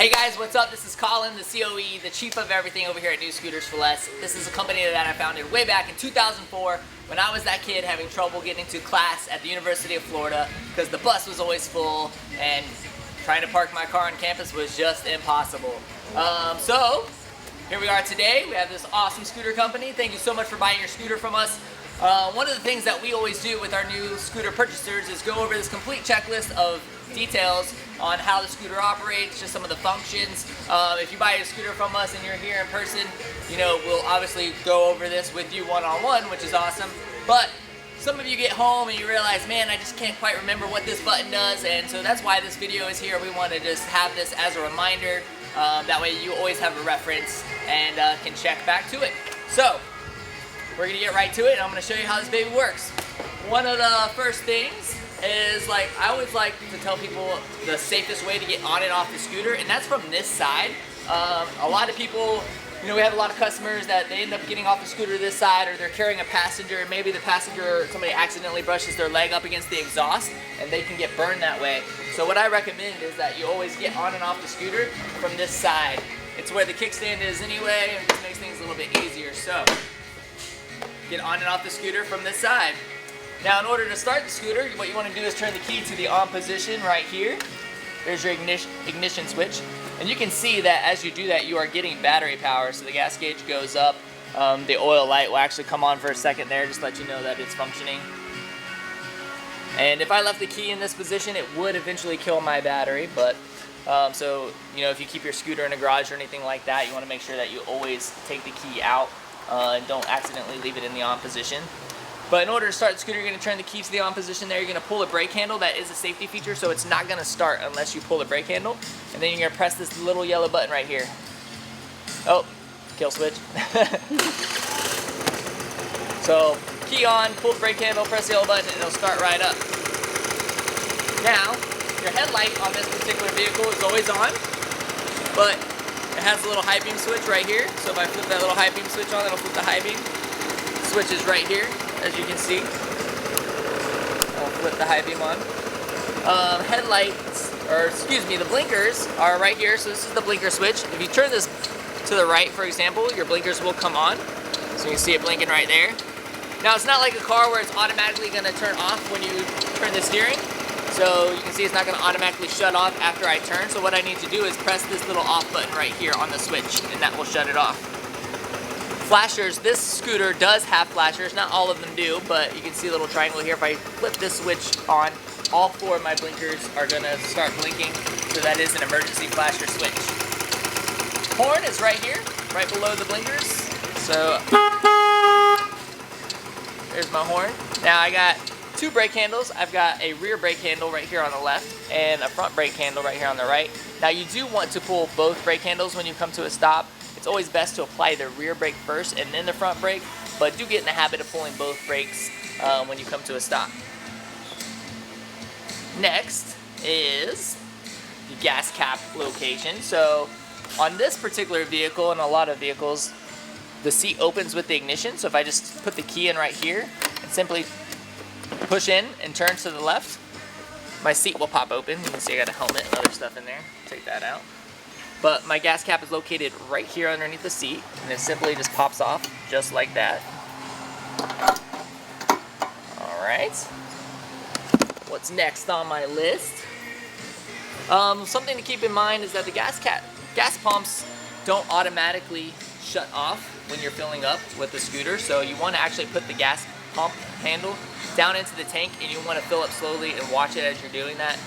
Hey guys, what's up? This is Collin, the COE, the chief of everything over here at New Scooters for Less. This is a company that I founded way back in 2004 when I was that kid having trouble getting to class at the University of Florida because the bus was always full and trying to park my car on campus was just impossible. So here we are today. We have this awesome scooter company. Thank you so much for buying your scooter from us. One of the things that we always do with our new scooter purchasers is go over this complete checklist of details on how the scooter operates, just some of the functions. If you buy a scooter from us and you're here in person, you know, we'll obviously go over this with you one-on-one, which is awesome. But some of you get home and you realize, man, I just can't quite remember what this button does, and so that's why this video is here. We want to just have this as a reminder. That way you always have a reference and can check back to it. So we're gonna get right to it, and I'm gonna show you how this baby works. One of the first things is, like, I always like to tell people the safest way to get on and off the scooter, and that's from this side. A lot of people, you know, we have a lot of customers that they end up getting off the scooter this side, or they're carrying a passenger, and maybe the passenger, somebody accidentally brushes their leg up against the exhaust, and they can get burned that way. So what I recommend is that you always get on and off the scooter from this side. It's where the kickstand is anyway, and it just makes things a little bit easier. So get on and off the scooter from this side. Now, in order to start the scooter, what you want to do is turn the key to the on position right here. There's your ignition switch. And you can see that as you do that, you are getting battery power. So the gas gauge goes up. The oil light will actually come on for a second there, just to let you know that it's functioning. And if I left the key in this position, it would eventually kill my battery. But so, you know, if you keep your scooter in a garage or anything like that, you want to make sure that you always take the key out and don't accidentally leave it in the on position. But in order to start the scooter, you're going to turn the key to the on position there. You're going to pull the brake handle. That is a safety feature, so it's not going to start unless you pull the brake handle. And then you're going to press this little yellow button right here. Oh, kill switch. So, key on, pull the brake handle, press the yellow button, and it'll start right up. Now, your headlight on this particular vehicle is always on, but it has a little high beam switch right here. So if I flip that little high beam switch on, it'll flip the high beam. Switch is right here, as you can see. I'll flip the high beam on. Headlights, or excuse me, the blinkers are right here. So this is the blinker switch. If you turn this to the right, for example, your blinkers will come on. So you can see it blinking right there. Now, it's not like a car where it's automatically going to turn off when you turn the steering. So you can see it's not going to automatically shut off after I turn. So what I need to do is press this little off button right here on the switch, and that will shut it off. Flashers, this scooter does have flashers. Not all of them do, but you can see a little triangle here. If I flip this switch on, all four of my blinkers are going to start blinking. So that is an emergency flasher switch. Horn is right here, right below the blinkers. So there's my horn. Now I got two brake handles. I've got a rear brake handle right here on the left and a front brake handle right here on the right. Now you do want to pull both brake handles when you come to a stop. It's always best to apply the rear brake first and then the front brake, but do get in the habit of pulling both brakes when you come to a stop. Next is the gas cap location. So on this particular vehicle and a lot of vehicles, the seat opens with the ignition. So if I just put the key in right here and simply push in and turn to the left, my seat will pop open. You can see I got a helmet and other stuff in there. Take that out. But my gas cap is located right here underneath the seat, and it simply just pops off just like that. All right. What's next on my list? Something to keep in mind is that the gas pumps don't automatically shut off when you're filling up with the scooter. So you want to actually put the gas pump handle down into the tank, and you want to fill up slowly and watch it as you're doing that.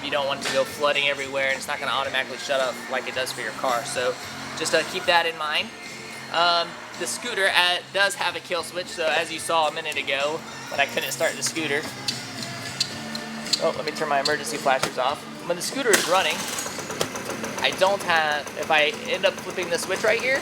You don't want it to go flooding everywhere, and it's not going to automatically shut up like it does for your car. So just keep that in mind. The scooter does have a kill switch, so as you saw a minute ago when I couldn't start the scooter. Oh, let me turn my emergency flashers off. When the scooter is running, if I end up flipping the switch right here,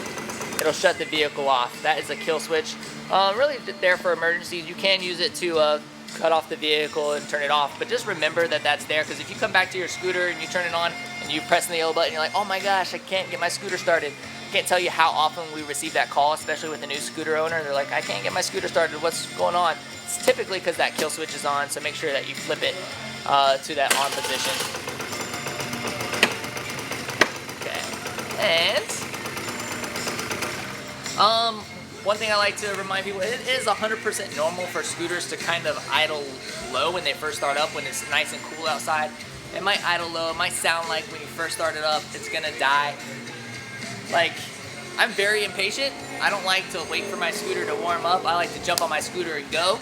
it'll shut the vehicle off. That is a kill switch. Really there for emergencies. You can use it to cut off the vehicle and turn it off, but just remember that that's there, because if you come back to your scooter and you turn it on and you press the yellow button, you're like, oh my gosh, I can't get my scooter started. I can't tell you how often we receive that call, especially with a new scooter owner. They're like, I can't get my scooter started, what's going on? It's typically because that kill switch is on, so make sure that you flip it to that on position. One thing I like to remind people, it is 100% normal for scooters to kind of idle low when they first start up, when it's nice and cool outside. It might idle low, it might sound like when you first start it up, it's gonna die. Like, I'm very impatient. I don't like to wait for my scooter to warm up. I like to jump on my scooter and go.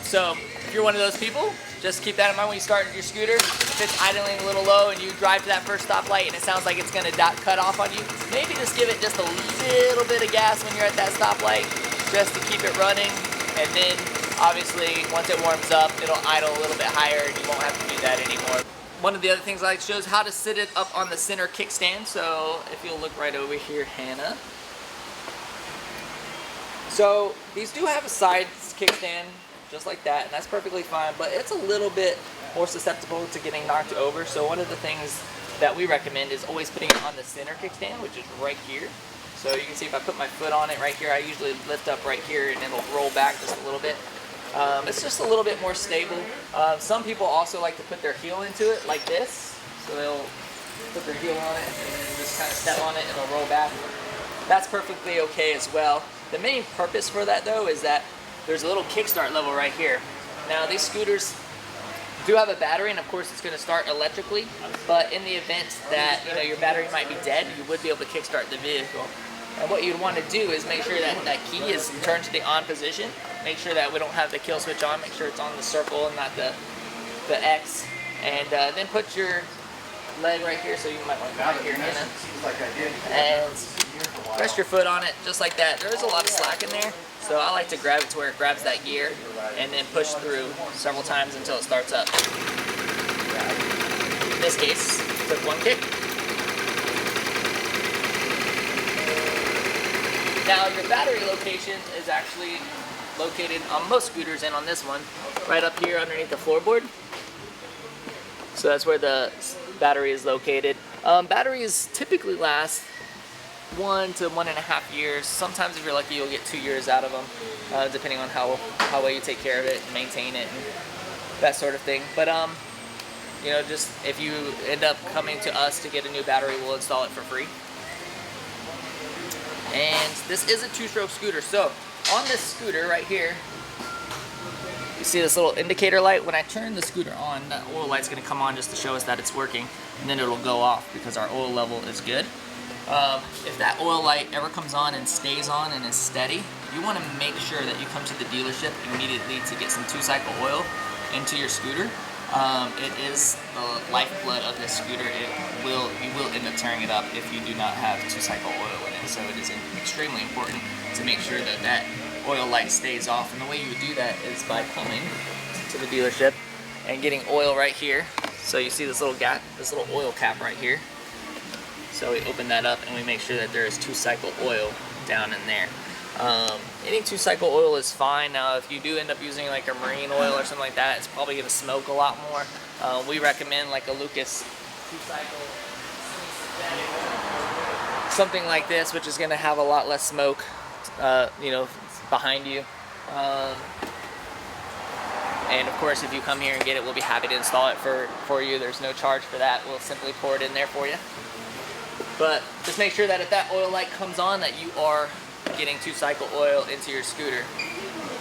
So if you're one of those people, just keep that in mind when you start your scooter. If it's idling a little low and you drive to that first stoplight and it sounds like it's gonna cut off on you, maybe just give it just a little bit of gas when you're at that stoplight, just to keep it running. And then obviously once it warms up, it'll idle a little bit higher and you won't have to do that anymore. One of the other things I like to show is how to sit it up on the center kickstand. So if you'll look right over here, Hannah. So these do have a side kickstand, just like that, and that's perfectly fine, but it's a little bit more susceptible to getting knocked over. So one of the things that we recommend is always putting it on the center kickstand, which is right here. So you can see if I put my foot on it right here, I usually lift up right here and it'll roll back just a little bit. It's just a little bit more stable. Some people also like to put their heel into it like this. So they'll put their heel on it and then just kind of step on it and it'll roll back. That's perfectly okay as well. The main purpose for that though is that there's a little kickstart level right here. Now these scooters do have a battery, and of course it's going to start electrically, but in the event that your battery might be dead, you would be able to kickstart the vehicle. And what you'd want to do is make sure that that key is turned to the on position. Make sure that we don't have the kill switch on. Make sure it's on the circle and not the X. And then put your leg right here, so you might want to come right here, Hannah. And rest your foot on it, just like that. There is a lot of slack in there, so I like to grab it to where it grabs that gear, and then push through several times until it starts up. In this case, took one kick. Now your battery location is actually located on most scooters, and on this one, right up here underneath the floorboard. So that's where the battery is located. Batteries typically last 1 to 1.5 years. Sometimes if you're lucky, you'll get 2 years out of them, depending on how well you take care of it and maintain it and that sort of thing. But just if you end up coming to us to get a new battery, we'll install it for free. And this is a 2-stroke scooter. So on this scooter right here, you see this little indicator light. When I turn the scooter on, that oil light's going to come on just to show us that it's working, and then it'll go off because our oil level is good. If that oil light ever comes on and stays on and is steady, you want to make sure that you come to the dealership immediately to get some 2-cycle oil into your scooter. It is the lifeblood of this scooter. You will end up tearing it up if you do not have 2-cycle oil in it. So it is extremely important to make sure that that oil light stays off. And the way you would do that is by coming to the dealership and getting oil right here. So you see this little gap, this little oil cap right here. So we open that up and we make sure that there is 2-cycle oil down in there. Any 2-cycle oil is fine. Now if you do end up using like a marine oil or something like that, it's probably going to smoke a lot more. We recommend like a Lucas 2-cycle, something like this, which is going to have a lot less smoke behind you. And of course if you come here and get it, we'll be happy to install it for you. There's no charge for that. We'll simply pour it in there for you. But just make sure that if that oil light comes on, that you are getting 2-cycle oil into your scooter.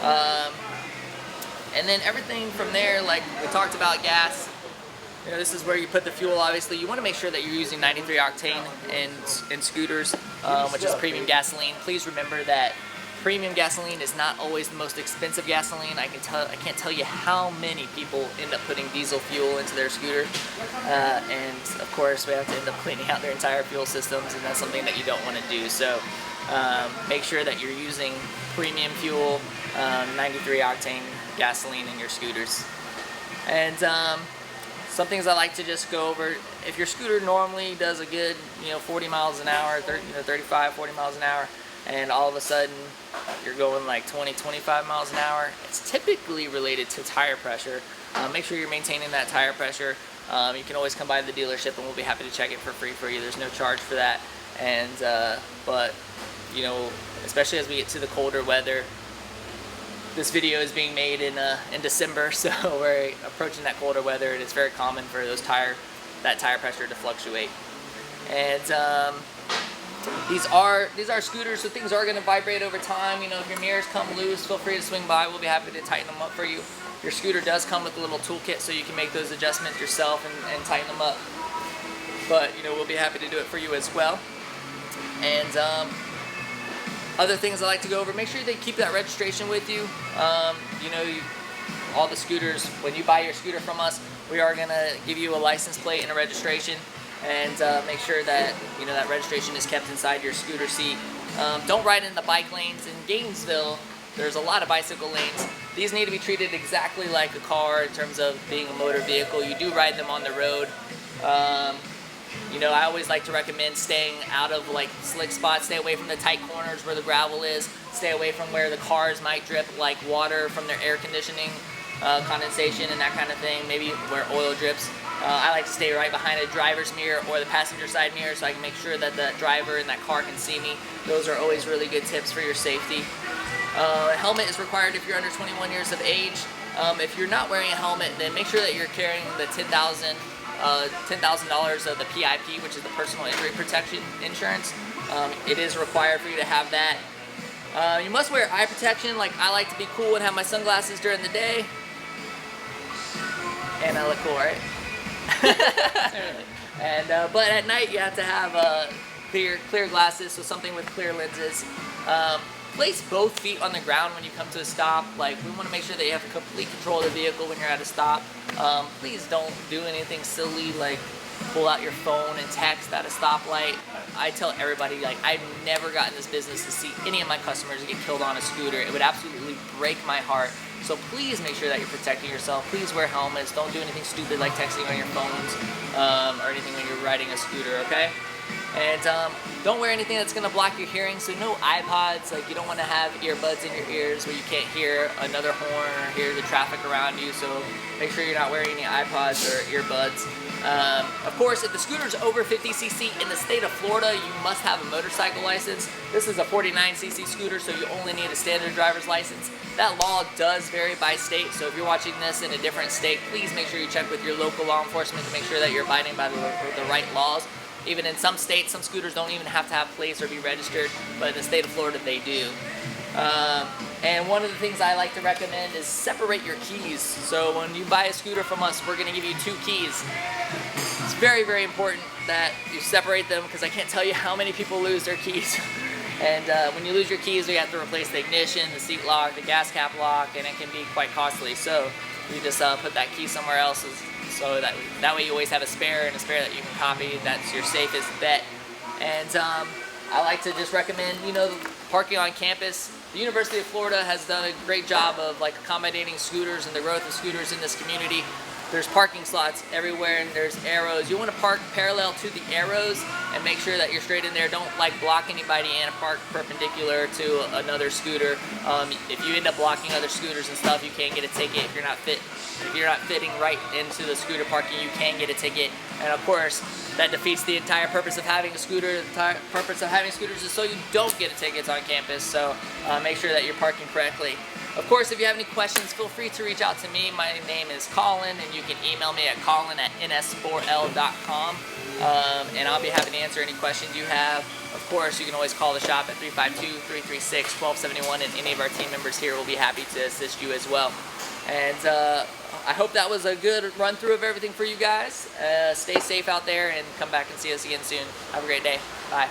And then everything from there, like we talked about gas, this is where you put the fuel. Obviously you want to make sure that you're using 93 octane in scooters, which is premium gasoline. Please remember that premium gasoline is not always the most expensive gasoline. I can't tell you how many people end up putting diesel fuel into their scooter, and of course we have to end up cleaning out their entire fuel systems, and that's something that you don't want to do. So make sure that you're using premium fuel, 93 octane gasoline in your scooters. And some things I like to just go over: if your scooter normally does a good 40 miles an hour, 35, 40 miles an hour, and all of a sudden you're going like 20, 25 miles an hour, it's typically related to tire pressure. Make sure you're maintaining that tire pressure. You can always come by the dealership and we'll be happy to check it for free for you. There's no charge for that. And but especially as we get to the colder weather, this video is being made in December, so we're approaching that colder weather, and it's very common for that tire pressure to fluctuate. And These are scooters, so things are going to vibrate over time. You know, if your mirrors come loose, feel free to swing by. We'll be happy to tighten them up for you. Your scooter does come with a little toolkit, so you can make those adjustments yourself and tighten them up. But, you know, we'll be happy to do it for you as well. And other things I like to go over, make sure they keep that registration with you. You know, all the scooters, when you buy your scooter from us, we are going to give you a license plate and a registration. And make sure that, you know, that registration is kept inside your scooter seat. Don't ride in the bike lanes. In Gainesville, there's a lot of bicycle lanes. These need to be treated exactly like a car in terms of being a motor vehicle. You do ride them on the road. You know, I always like to recommend staying out of like slick spots. Stay away from the tight corners where the gravel is. Stay away from where the cars might drip like water from their air conditioning, condensation and that kind of thing. Maybe where oil drips. I like to stay right behind a driver's mirror or the passenger side mirror so I can make sure that the driver in that car can see me. Those are always really good tips for your safety. A helmet is required if you're under 21 years of age. If you're not wearing a helmet, then make sure that you're carrying the $10,000 of the PIP, which is the personal injury protection insurance. It is required for you to have that. You must wear eye protection. Like, I like to be cool and have my sunglasses during the day. And I look cool, right? And but at night you have to have clear glasses, so something with clear lenses. Place both feet on the ground when you come to a stop. Like, we want to make sure that you have complete control of the vehicle when you're at a stop. Please don't do anything silly like pull out your phone and text at a stoplight. I tell everybody, like, I've never gotten this business to see any of my customers get killed on a scooter. It would absolutely break my heart. So please make sure that you're protecting yourself. Please wear helmets. Don't do anything stupid like texting on your phones or anything when you're riding a scooter, okay? And don't wear anything that's going to block your hearing. So no iPods. Like, you don't want to have earbuds in your ears where you can't hear another horn or hear the traffic around you. So make sure you're not wearing any iPods or earbuds. Of course, if the scooter is over 50cc in the state of Florida, you must have a motorcycle license. This is a 49cc scooter, so you only need a standard driver's license. That law does vary by state, so if you're watching this in a different state, please make sure you check with your local law enforcement to make sure that you're abiding by the right laws. Even in some states, some scooters don't even have to have plates or be registered, but in the state of Florida, they do. And one of the things I like to recommend is separate your keys. So when you buy a scooter from us, we're going to give you 2 keys. It's very, very important that you separate them because I can't tell you how many people lose their keys. And when you lose your keys, we have to replace the ignition, the seat lock, the gas cap lock, and it can be quite costly. So you just put that key somewhere else so that way you always have a spare and a spare that you can copy. That's your safest bet. And I like to just recommend, you know, parking on campus. The University of Florida has done a great job of like accommodating scooters and the growth of scooters in this community. There's parking slots everywhere and there's arrows. You want to park parallel to the arrows and make sure that you're straight in there. Don't like block anybody and park perpendicular to another scooter. If you end up blocking other scooters and stuff, you can get a ticket. If you're not fitting right into the scooter parking, you can get a ticket. And of course, that defeats the entire purpose of having a scooter. The entire purpose of having scooters is so you don't get tickets on campus. So make sure that you're parking correctly. Of course, if you have any questions, feel free to reach out to me. My name is Collin, and you can email me at collin@ns4l.com, and I'll be happy to answer any questions you have. Of course, you can always call the shop at 352-336-1271, and any of our team members here will be happy to assist you as well. And I hope that was a good run-through of everything for you guys. Stay safe out there, and come back and see us again soon. Have a great day. Bye.